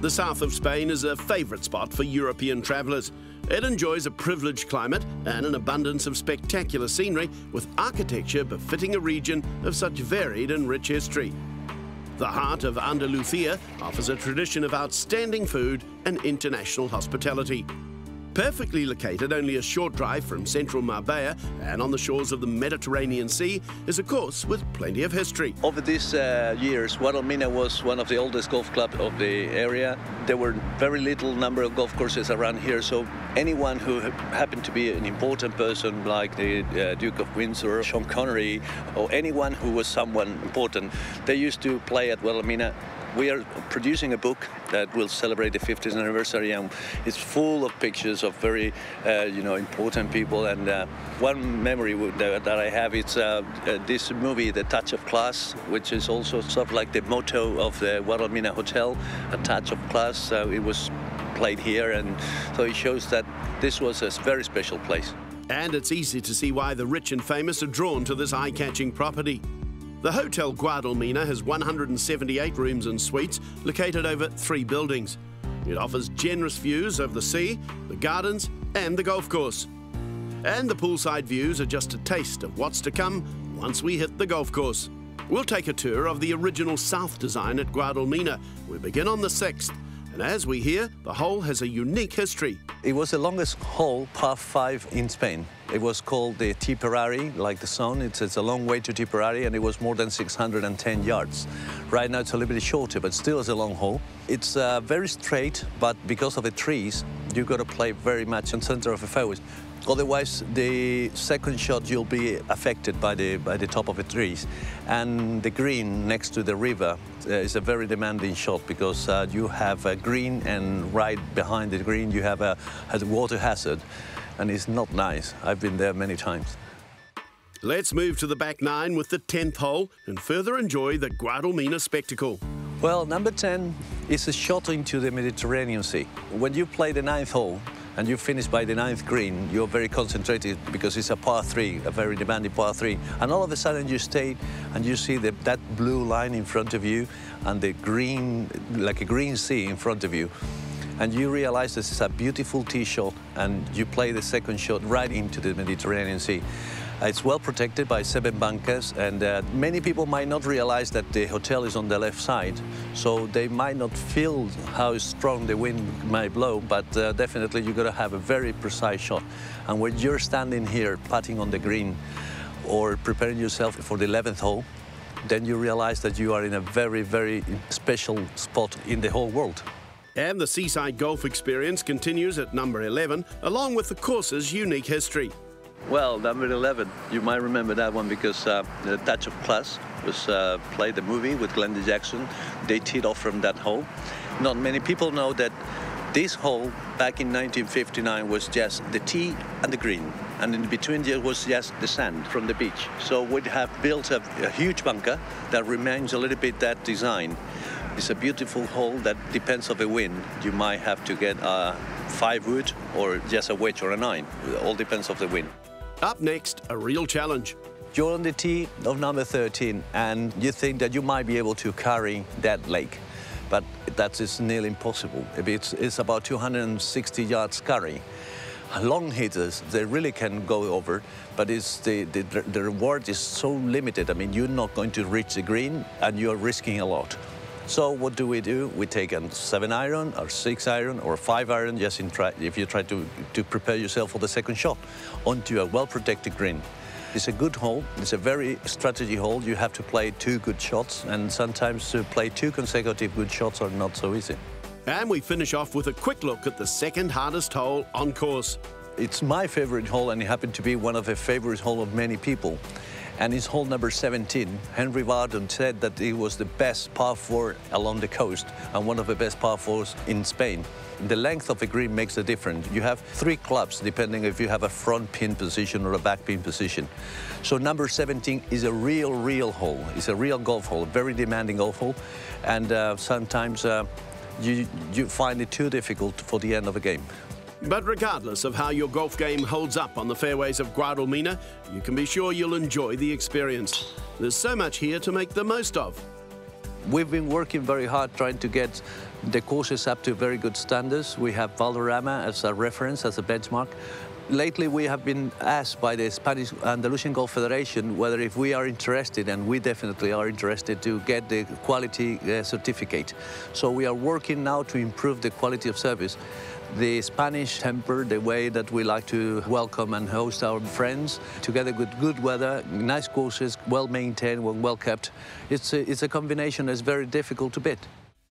The south of Spain is a favourite spot for European travellers. It enjoys a privileged climate and an abundance of spectacular scenery, with architecture befitting a region of such varied and rich history. The heart of Andalusia offers a tradition of outstanding food and international hospitality. Perfectly located only a short drive from central Marbella and on the shores of the Mediterranean Sea is a course with plenty of history. Over these years, Guadalmina was one of the oldest golf clubs of the area. There were very little number of golf courses around here, so anyone who happened to be an important person like the Duke of Windsor, Sean Connery, or anyone who was someone important, they used to play at Guadalmina. We are producing a book that will celebrate the 50th anniversary, and it's full of pictures of very, important people. And one memory that I have is this movie, The Touch of Class, which is also sort of like the motto of the Guadalmina Hotel, A Touch of Class. It was played here, and so it shows that this was a very special place. And it's easy to see why the rich and famous are drawn to this eye-catching property. The Hotel Guadalmina has 178 rooms and suites located over 3 buildings. It offers generous views of the sea, the gardens and the golf course. And the poolside views are just a taste of what's to come once we hit the golf course. We'll take a tour of the original south design at Guadalmina. We begin on the 6th, and as we hear, the hole has a unique history. It was the longest hole, par 5 in Spain. It was called the Tipperary, like the sun. It's a long way to Tipperary, and it was more than 610 yards. Right now it's a little bit shorter, but still is a long hole. It's very straight, but because of the trees, you've got to play very much in the center of the fairway. Otherwise, the second shot you'll be affected by the top of the trees. And the green next to the river is a very demanding shot because you have a green, and right behind the green you have a water hazard, and it's not nice. I've been there many times. Let's move to the back 9 with the 10th hole and further enjoy the Guadalmina spectacle. Well, number 10 is a shot into the Mediterranean Sea. When you play the 9th hole, and you finish by the 9th green, you're very concentrated because it's a par 3, a very demanding par 3. And all of a sudden you stay and you see that blue line in front of you and the green, like a green sea in front of you. And you realize this is a beautiful tee shot, and you play the second shot right into the Mediterranean Sea. It's well protected by 7 bunkers, and many people might not realize that the hotel is on the left side, so they might not feel how strong the wind might blow, but definitely you've got to have a very precise shot. And when you're standing here putting on the green or preparing yourself for the 11th hole, then you realize that you are in a very, very special spot in the whole world. And the seaside golf experience continues at number 11, along with the course's unique history. Well, number 11, you might remember that one because The Touch of Class was played the movie with Glenda Jackson. They teed off from that hole. Not many people know that this hole back in 1959 was just the tee and the green, and in between there was just the sand from the beach. So we have built a huge bunker that remains a little bit that design. It's a beautiful hole that depends on the wind. You might have to get a 5-wood or just a wedge or a 9. It all depends on the wind. Up next, a real challenge. You're on the tee of number 13, and you think that you might be able to carry that lake, but that is nearly impossible. It's about 260 yards carry. Long hitters, they really can go over, but the reward is so limited. I mean, you're not going to reach the green, and you're risking a lot. So what do? We take a 7-iron or 6-iron or 5-iron, just if you try to prepare yourself for the second shot onto a well-protected green. It's a good hole. It's a very strategy hole. You have to play 2 good shots, and sometimes to play 2 consecutive good shots are not so easy. And we finish off with a quick look at the second hardest hole on course. It's my favorite hole, and it happened to be one of the favorite holes of many people. And it's hole number 17. Henry Varden said that it was the best par 4 along the coast and one of the best par 4s in Spain. The length of the green makes a difference. You have 3 clubs, depending if you have a front pin position or a back pin position. So number 17 is a real hole. It's a real golf hole, a very demanding golf hole. And sometimes you find it too difficult for the end of a game. But regardless of how your golf game holds up on the fairways of Guadalmina, you can be sure you'll enjoy the experience. There's so much here to make the most of. We've been working very hard trying to get the courses up to very good standards. We have Valderrama as a reference, as a benchmark. Lately, we have been asked by the Spanish Andalusian Golf Federation whether if we are interested, and we definitely are interested, to get the quality certificate. So we are working now to improve the quality of service. The Spanish temper, the way that we like to welcome and host our friends, together with good weather, nice courses, well maintained, well kept, it's a combination that's very difficult to beat.